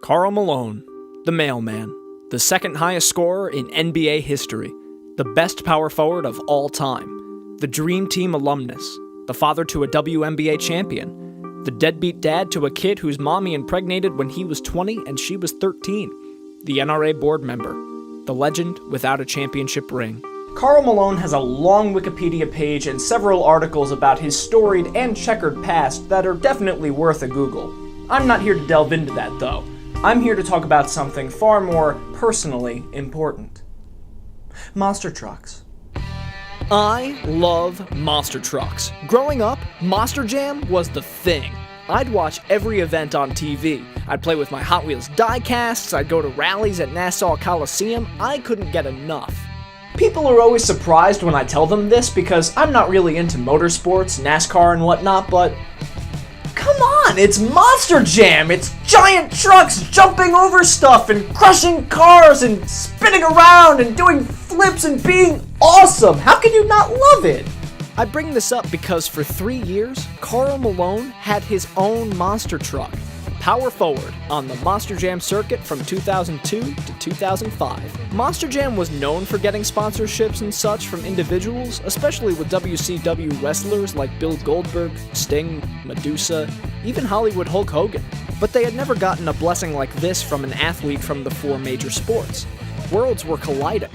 Karl Malone, the mailman, the second highest scorer in NBA history, the best power forward of all time, the Dream Team alumnus, the father to a WNBA champion, the deadbeat dad to a kid whose mommy impregnated when he was 20 and she was 13, the NRA board member, the legend without a championship ring. Karl Malone has a long Wikipedia page and several articles about his storied and checkered past that are definitely worth a Google. I'm not here to delve into that, though. I'm here to talk about something far more personally important. Monster trucks. I love monster trucks. Growing up, Monster Jam was the thing. I'd watch every event on TV. I'd play with my Hot Wheels die-casts, I'd go to rallies at Nassau Coliseum. I couldn't get enough. People are always surprised when I tell them this because I'm not really into motorsports, NASCAR and whatnot, but come on, it's Monster Jam! It's giant trucks jumping over stuff and crushing cars and spinning around and doing flips and being awesome! How can you not love it? I bring this up because for 3 years, Karl Malone had his own monster truck, power forward, on the Monster Jam circuit from 2002 to 2005. Monster Jam was known for getting sponsorships and such from individuals, especially with WCW wrestlers like Bill Goldberg, Sting, Medusa, even Hollywood Hulk Hogan. But they had never gotten a blessing like this from an athlete from the 4 major sports. Worlds were colliding.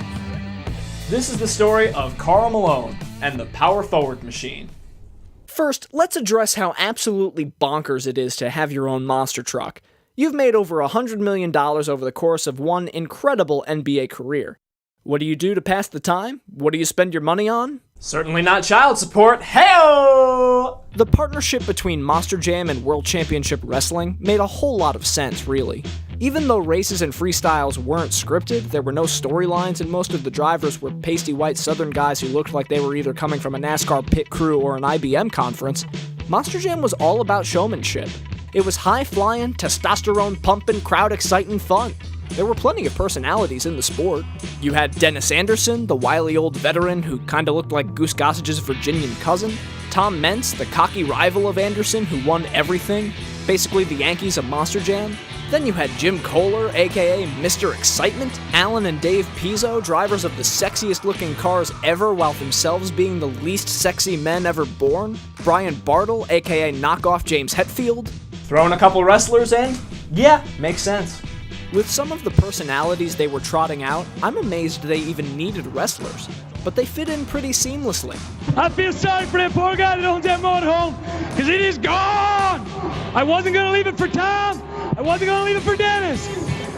This is the story of Karl Malone and the power forward machine. First, let's address how absolutely bonkers it is to have your own monster truck. You've made over $100 million over the course of one incredible NBA career. What do you do to pass the time? What do you spend your money on? Certainly not child support. Heyo! The partnership between Monster Jam and World Championship Wrestling made a whole lot of sense, really. Even though races and freestyles weren't scripted, there were no storylines, and most of the drivers were pasty white southern guys who looked like they were either coming from a NASCAR pit crew or an IBM conference, Monster Jam was all about showmanship. It was high-flying, testosterone-pumping, crowd-exciting fun. There were plenty of personalities in the sport. You had Dennis Anderson, the wily old veteran who kinda looked like Goose Gossage's Virginian cousin, Tom Mentz, the cocky rival of Anderson who won everything, basically the Yankees of Monster Jam. Then you had Jim Kohler, aka Mr. Excitement, Alan and Dave Pizzo, drivers of the sexiest looking cars ever while themselves being the least sexy men ever born, Bryant Bartle, aka knockoff James Hetfield. Throw in a couple wrestlers in? Yeah, makes sense. With some of the personalities they were trotting out, I'm amazed they even needed wrestlers, but they fit in pretty seamlessly. I feel sorry for that poor guy that owns that motorhome, because it is gone! I wasn't going to leave it for Tom, I wasn't going to leave it for Dennis.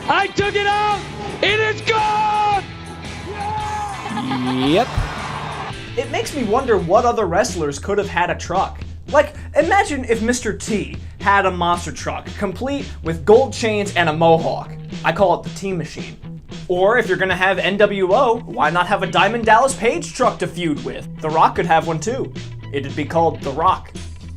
I took it out, it is gone! Yep. It makes me wonder what other wrestlers could have had a truck. Like, imagine if Mr. T had a monster truck, complete with gold chains and a mohawk. I call it the T Machine. Or if you're gonna have NWO, why not have a Diamond Dallas Page truck to feud with? The Rock could have one too. It'd be called The Rock.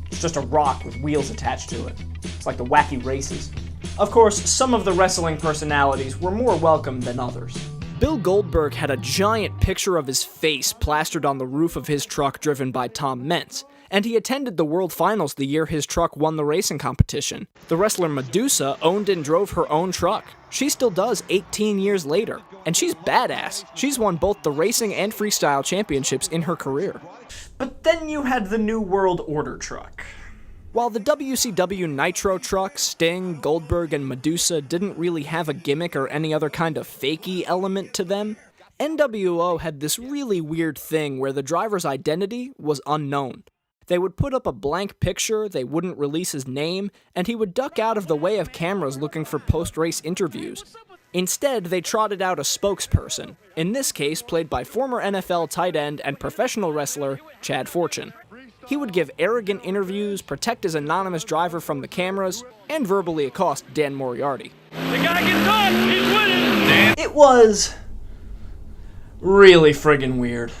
It's just a rock with wheels attached to it. It's like the wacky races. Of course, some of the wrestling personalities were more welcome than others. Bill Goldberg had a giant picture of his face plastered on the roof of his truck driven by Tom Mentz, and he attended the World Finals the year his truck won the racing competition. The wrestler Medusa owned and drove her own truck. She still does 18 years later, and she's badass. She's won both the racing and freestyle championships in her career. But then you had the New World Order truck. While the WCW Nitro truck, Sting, Goldberg, and Medusa didn't really have a gimmick or any other kind of fakey element to them, NWO had this really weird thing where the driver's identity was unknown. They would put up a blank picture, they wouldn't release his name, and he would duck out of the way of cameras looking for post-race interviews. Instead, they trotted out a spokesperson, in this case played by former NFL tight end and professional wrestler Chad Fortune. He would give arrogant interviews, protect his anonymous driver from the cameras, and verbally accost Dan Moriarty. The guy gets on, he's winning! It was really friggin' weird.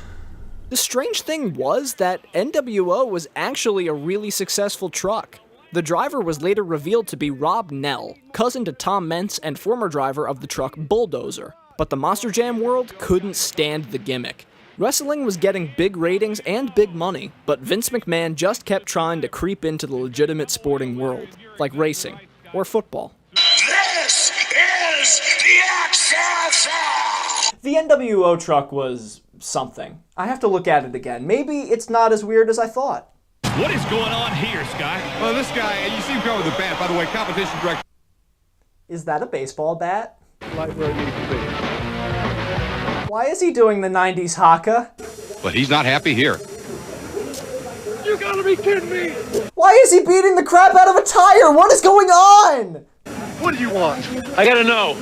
The strange thing was that NWO was actually a really successful truck. The driver was later revealed to be Rob Nell, cousin to Tom Mentz and former driver of the truck Bulldozer. But the Monster Jam world couldn't stand the gimmick. Wrestling was getting big ratings and big money, but Vince McMahon just kept trying to creep into the legitimate sporting world, like racing or football. This The NWO truck was something. I have to look at it again. Maybe it's not as weird as I thought. What is going on here, Scott? Well, this guy, you see him come with a bat, by the way, competition director. Is that a baseball bat? Right where it needs to be. Why is he doing the 90s haka? But he's not happy here. You gotta be kidding me! Why is he beating the crap out of a tire? What is going on? What do you want? I gotta know.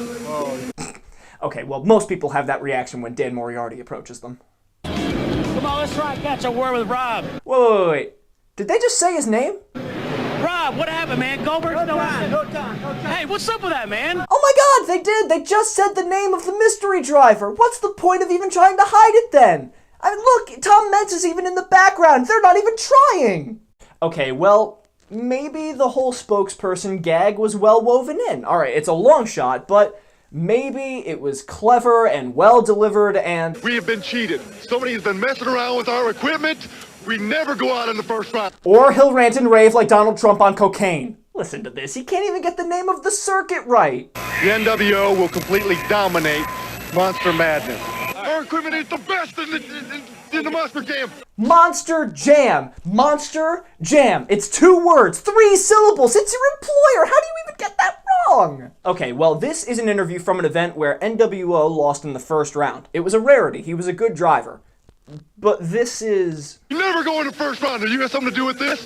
Okay, well, most people have that reaction when Dan Moriarty approaches them. Come on, let's try and catch a word with Rob. Wait. Did they just say his name? Rob, what happened, man? Goldberg's still on. No time. Hey, what's up with that, man? Oh my god, they did! They just said the name of the mystery driver! What's the point of even trying to hide it then? I mean, look, Tom Metz is even in the background. They're not even trying! Okay, well, maybe the whole spokesperson gag was well woven in. Alright, it's a long shot, but maybe it was clever and well delivered and... We have been cheated. Somebody has been messing around with our equipment. We never go out in the first round. Or he'll rant and rave like Donald Trump on cocaine. Listen to this, he can't even get the name of the circuit right. The NWO will completely dominate Monster Madness. Our equipment is the best in the Monster Jam. Monster Jam. Monster Jam. It's 2 words, 3 syllables. It's your employer. How do you even get that wrong? Okay, well, this is an interview from an event where NWO lost in the first round. It was a rarity. He was a good driver. But this is... You never go in the first round. Do you have something to do with this?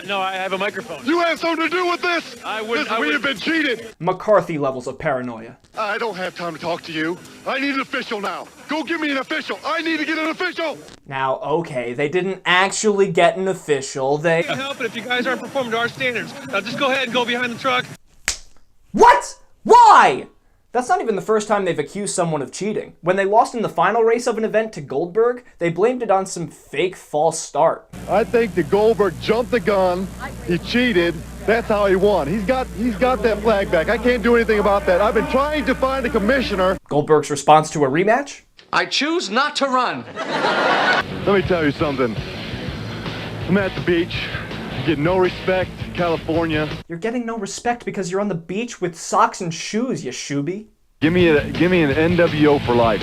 No, I have a microphone. You have something to do with this? We have been cheated. McCarthy levels of paranoia. I don't have time to talk to you. I need an official now. Go give me an official. I need to get an official. Now, okay, they didn't actually get an official. They... Can't help it if you guys aren't performing to our standards. Now just go ahead and go behind the truck. What? Why? That's not even the first time they've accused someone of cheating. When they lost in the final race of an event to Goldberg, they blamed it on some fake false start. I think that Goldberg jumped the gun. He cheated. That's how he won. He's got that flag back. I can't do anything about that. I've been trying to find a commissioner. Goldberg's response to a rematch? I choose not to run. Let me tell you something. I'm at the beach. Get no respect in California. You're getting no respect because you're on the beach with socks and shoes, you shooby. Give me an NWO for life.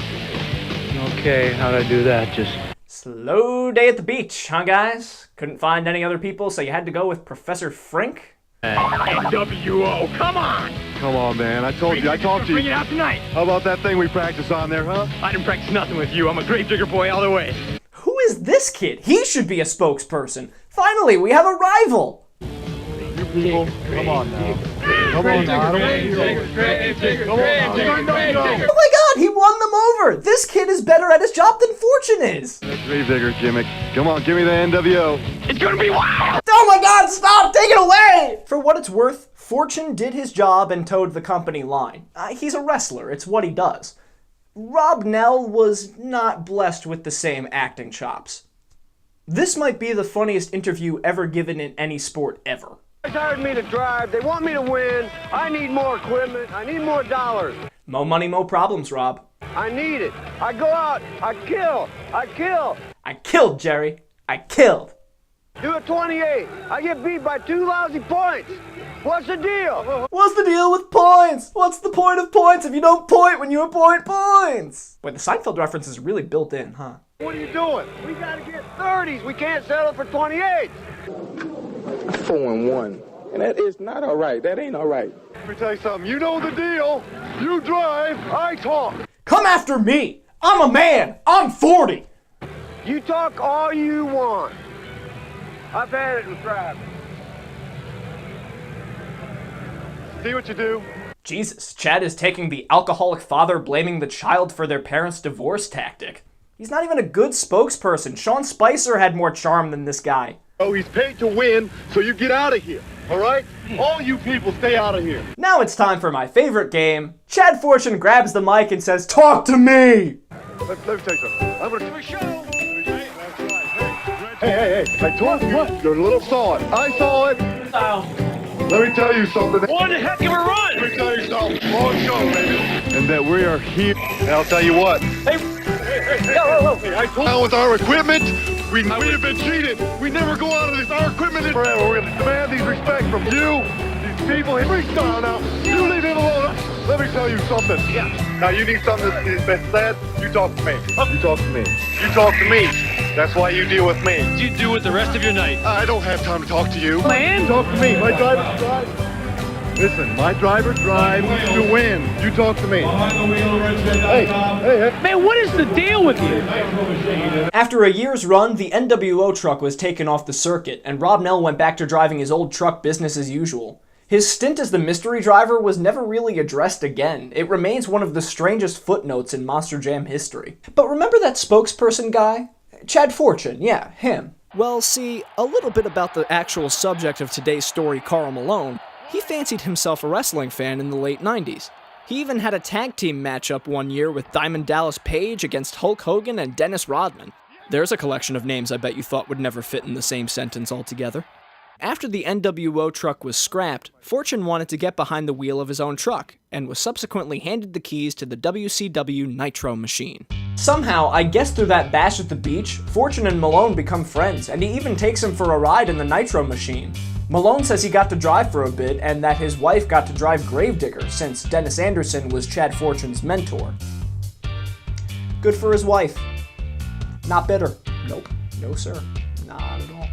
Okay, how'd I do that? Just... Slow day at the beach, huh, guys? Couldn't find any other people, so you had to go with Professor Frink? NWO, come on! Come on, man. I told you. I talked to Bring it you. out tonight. How about that thing we practice on there, huh? I didn't practice nothing with you. I'm a gravedigger boy all the way. Who is this kid? He should be a spokesperson. Finally, we have a rival. You people, come on now. Come on now. I don't want to hear. Come on now. Oh my god, he won them over. This kid is better at his job than Fortune is. Gravedigger gimmick. Come on, give me the NWO. It's gonna be wild! Oh my god, stop! Take it away! For what it's worth, Fortune did his job and towed the company line. He's a wrestler. It's what he does. Rob Nell was not blessed with the same acting chops. This might be the funniest interview ever given in any sport ever. They hired me to drive. They want me to win. I need more equipment. I need more dollars. Mo money, mo problems, Rob. I need it. I go out. I kill. I kill. I killed, Jerry. I killed. Do a 28. I get beat by 2 lousy points. What's the deal? What's the deal with points? What's the point of points if you don't point when you appoint points? Wait, the Seinfeld reference is really built in, huh? What are you doing? We gotta get 30s. We can't settle for 28s. 4-1, and that is not all right. That ain't all right. Let me tell you something. You know the deal. You drive. I talk. Come after me. I'm a man. I'm 40. You talk all you want. I've had it with driving. See what you do? Jesus, Chad is taking the alcoholic father blaming the child for their parents' divorce tactic. He's not even a good spokesperson. Sean Spicer had more charm than this guy. Oh, he's paid to win, so you get out of here, all right? All you people stay out of here. Now it's time for my favorite game. Chad Fortune grabs the mic and says, "Talk to me!" Let me tell you something. I'm gonna do a show. Hey, I told you, you're a little saw it. I saw it. Let me tell you something. What the heck of a run? Let me tell you something. Long show, baby. And that we are here. And I'll tell you what. Hey, I told you with our equipment, we have been cheated. We never go out of this. Our equipment is forever. We're going to demand these respect from you, these people. Hey, freestyle now. You leave him alone. let me tell you something. Yeah. Now you need something that's said, you talk to me. You talk to me. You talk to me. That's why you deal with me. What do you do with the rest of your night? I don't have time to talk to you. Man. You talk to me. My driver drives. Listen, my driver drives to win. You talk to me. Hey. Man, what is the deal with you? After a year's run, the NWO truck was taken off the circuit, and Rob Nell went back to driving his old truck business as usual. His stint as the mystery driver was never really addressed again. It remains one of the strangest footnotes in Monster Jam history. But remember that spokesperson guy? Chad Fortune, yeah, him. Well, see, a little bit about the actual subject of today's story, Karl Malone. He fancied himself a wrestling fan in the late 90s. He even had a tag team matchup one year with Diamond Dallas Page against Hulk Hogan and Dennis Rodman. There's a collection of names I bet you thought would never fit in the same sentence altogether. After the NWO truck was scrapped, Fortune wanted to get behind the wheel of his own truck, and was subsequently handed the keys to the WCW Nitro machine. Somehow, I guess through that bash at the beach, Fortune and Malone become friends, and he even takes him for a ride in the Nitro machine. Malone says he got to drive for a bit, and that his wife got to drive Gravedigger, since Dennis Anderson was Chad Fortune's mentor. Good for his wife. Not bitter. Nope. No sir. Not at all.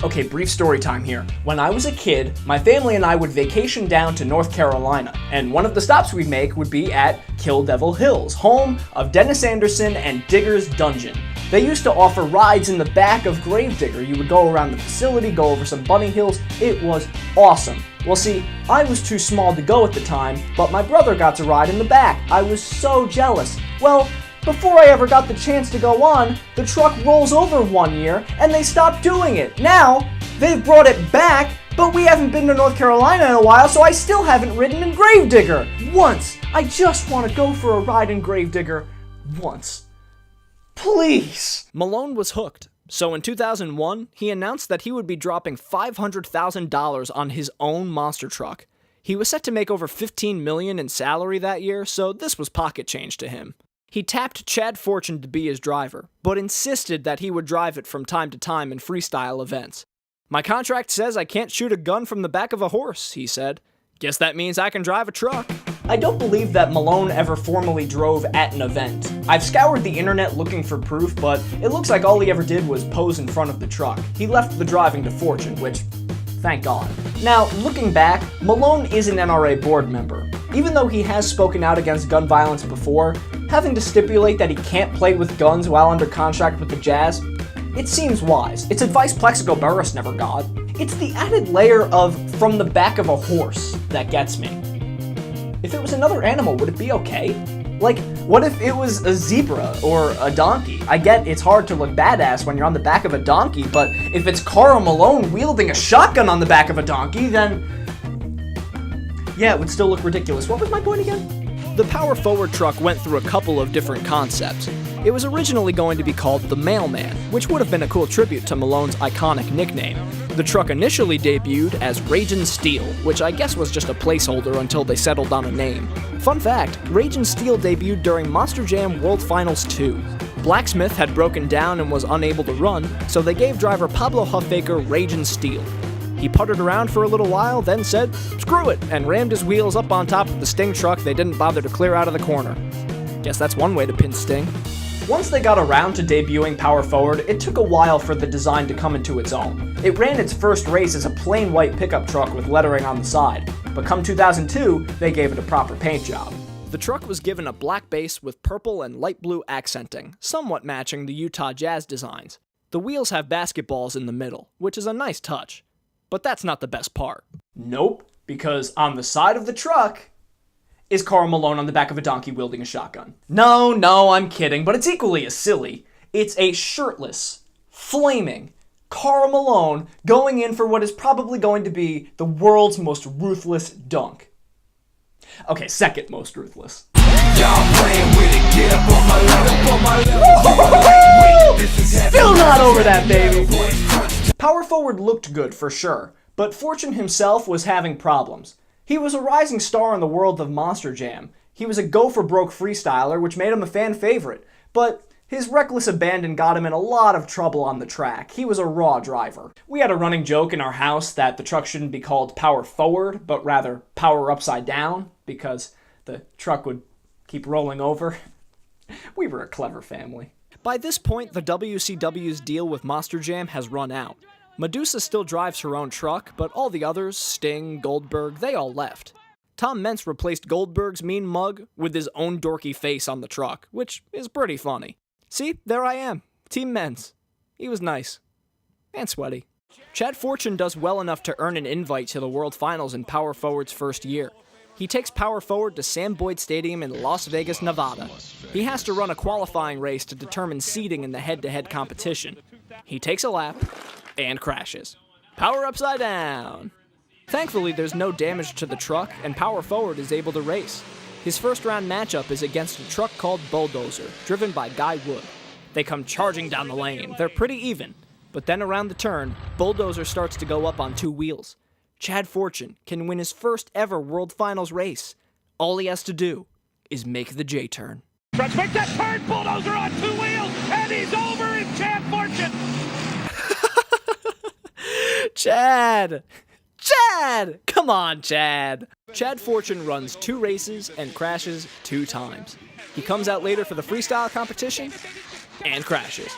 Okay, brief story time here. When I was a kid, my family and I would vacation down to North Carolina, and one of the stops we'd make would be at Kill Devil Hills, home of Dennis Anderson and Digger's Dungeon. They used to offer rides in the back of Gravedigger. You would go around the facility, go over some bunny hills. It was awesome. Well, see, I was too small to go at the time, but my brother got to ride in the back. I was so jealous. Well, before I ever got the chance to go on, the truck rolls over one year, and they stopped doing it. Now, they've brought it back, but we haven't been to North Carolina in a while, so I still haven't ridden in Gravedigger. Once. I just want to go for a ride in Gravedigger. Once. Please! Malone was hooked. So in 2001, he announced that he would be dropping $500,000 on his own monster truck. He was set to make over $15 million in salary that year, so this was pocket change to him. He tapped Chad Fortune to be his driver, but insisted that he would drive it from time to time in freestyle events. "My contract says I can't shoot a gun from the back of a horse," he said. "Guess that means I can drive a truck." I don't believe that Malone ever formally drove at an event. I've scoured the internet looking for proof, but it looks like all he ever did was pose in front of the truck. He left the driving to Fortune, which, thank God. Now, looking back, Malone is an NRA board member. Even though he has spoken out against gun violence before, having to stipulate that he can't play with guns while under contract with the Jazz, it seems wise. It's advice Plexico Burress never got. It's the added layer of "from the back of a horse" that gets me. If it was another animal, would it be okay? Like, what if it was a zebra or a donkey? I get it's hard to look badass when you're on the back of a donkey, but if it's Karl Malone wielding a shotgun on the back of a donkey, then yeah, it would still look ridiculous. What was my point again? The power forward truck went through a couple of different concepts. It was originally going to be called the Mailman, which would have been a cool tribute to Malone's iconic nickname. The truck initially debuted as Ragin' Steel, which I guess was just a placeholder until they settled on a name. Fun fact, Ragin' Steel debuted during Monster Jam World Finals 2. Blacksmith had broken down and was unable to run, so they gave driver Pablo Huffaker Ragin' Steel. He puttered around for a little while, then said, "Screw it," and rammed his wheels up on top of the Sting truck they didn't bother to clear out of the corner. Guess that's one way to pin Sting. Once they got around to debuting Power Forward, it took a while for the design to come into its own. It ran its first race as a plain white pickup truck with lettering on the side, but come 2002, they gave it a proper paint job. The truck was given a black base with purple and light blue accenting, somewhat matching the Utah Jazz designs. The wheels have basketballs in the middle, which is a nice touch. But that's not the best part. Nope, because on the side of the truck is Karl Malone on the back of a donkey wielding a shotgun. No, I'm kidding, but it's equally as silly. It's a shirtless, flaming Karl Malone going in for what is probably going to be the world's most ruthless dunk. Okay, second most ruthless. Still not over that, baby! Power Forward looked good for sure, but Fortune himself was having problems. He was a rising star in the world of Monster Jam. He was a go-for-broke freestyler, which made him a fan favorite, but his reckless abandon got him in a lot of trouble on the track. He was a raw driver. We had a running joke in our house that the truck shouldn't be called Power Forward, but rather Power Upside Down. because the truck would keep rolling over. We were a clever family. By this point, the WCW's deal with Monster Jam has run out. Medusa still drives her own truck, but all the others, Sting, Goldberg, they all left. Tom Meents replaced Goldberg's mean mug with his own dorky face on the truck, which is pretty funny. See, there I am, Team Meents. He was nice. And sweaty. Chad Fortune does well enough to earn an invite to the World Finals in Power Forward's first year. He takes Power Forward to Sam Boyd Stadium in Las Vegas, Nevada. He has to run a qualifying race to determine seeding in the head-to-head competition. He takes a lap and crashes. Power upside down. Thankfully, there's no damage to the truck, and Power Forward is able to race. His first-round matchup is against a truck called Bulldozer, driven by Guy Wood. They come charging down the lane. They're pretty even. But then around the turn, Bulldozer starts to go up on two wheels. Chad Fortune can win his first ever World Finals race. All he has to do is make the J-turn. Let's make that turn, Bulldozer on two wheels, and he's over in Chad Fortune. Chad! Come on, Chad! Chad Fortune runs 2 races and crashes 2 times. He comes out later for the freestyle competition and crashes.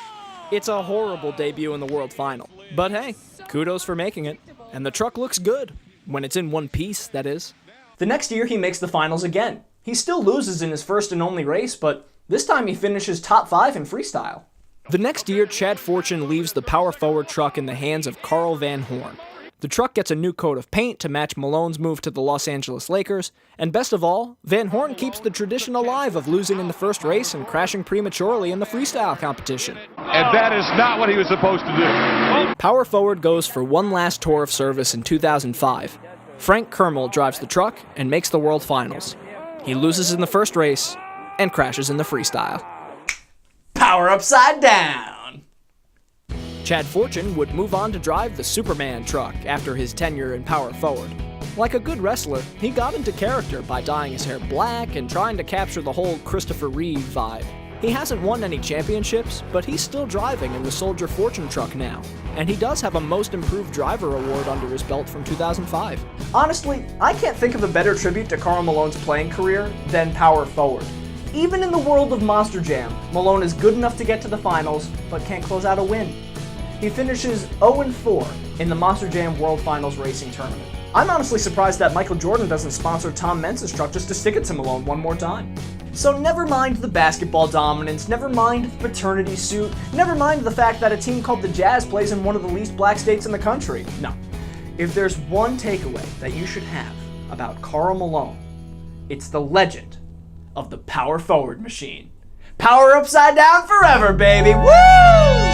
It's a horrible debut in the World Final. But hey, kudos for making it. And the truck looks good. When it's in one piece, that is. The next year, he makes the finals again. He still loses in his first and only race, but this time he finishes top 5 in freestyle. The next year, Chad Fortune leaves the Power Forward truck in the hands of Karl Van Horn. The truck gets a new coat of paint to match Malone's move to the Los Angeles Lakers, and best of all, Van Horn keeps the tradition alive of losing in the first race and crashing prematurely in the freestyle competition. And that is not what he was supposed to do. Power Forward goes for one last tour of service in 2005. Frank Kermel drives the truck and makes the World Finals. He loses in the first race and crashes in the freestyle. Power upside down! Chad Fortune would move on to drive the Superman truck after his tenure in Power Forward. Like a good wrestler, he got into character by dyeing his hair black and trying to capture the whole Christopher Reeve vibe. He hasn't won any championships, but he's still driving in the Soldier Fortune truck now, and he does have a Most Improved Driver award under his belt from 2005. Honestly, I can't think of a better tribute to Karl Malone's playing career than Power Forward. Even in the world of Monster Jam, Malone is good enough to get to the finals, but can't close out a win. He finishes 0-4 in the Monster Jam World Finals Racing Tournament. I'm honestly surprised that Michael Jordan doesn't sponsor Tom Meents' truck just to stick it to Malone one more time. So never mind the basketball dominance, never mind the paternity suit, never mind the fact that a team called the Jazz plays in one of the least black states in the country. No. If there's one takeaway that you should have about Karl Malone, it's the legend of the Power Forward machine. Power upside down forever, baby! Woo!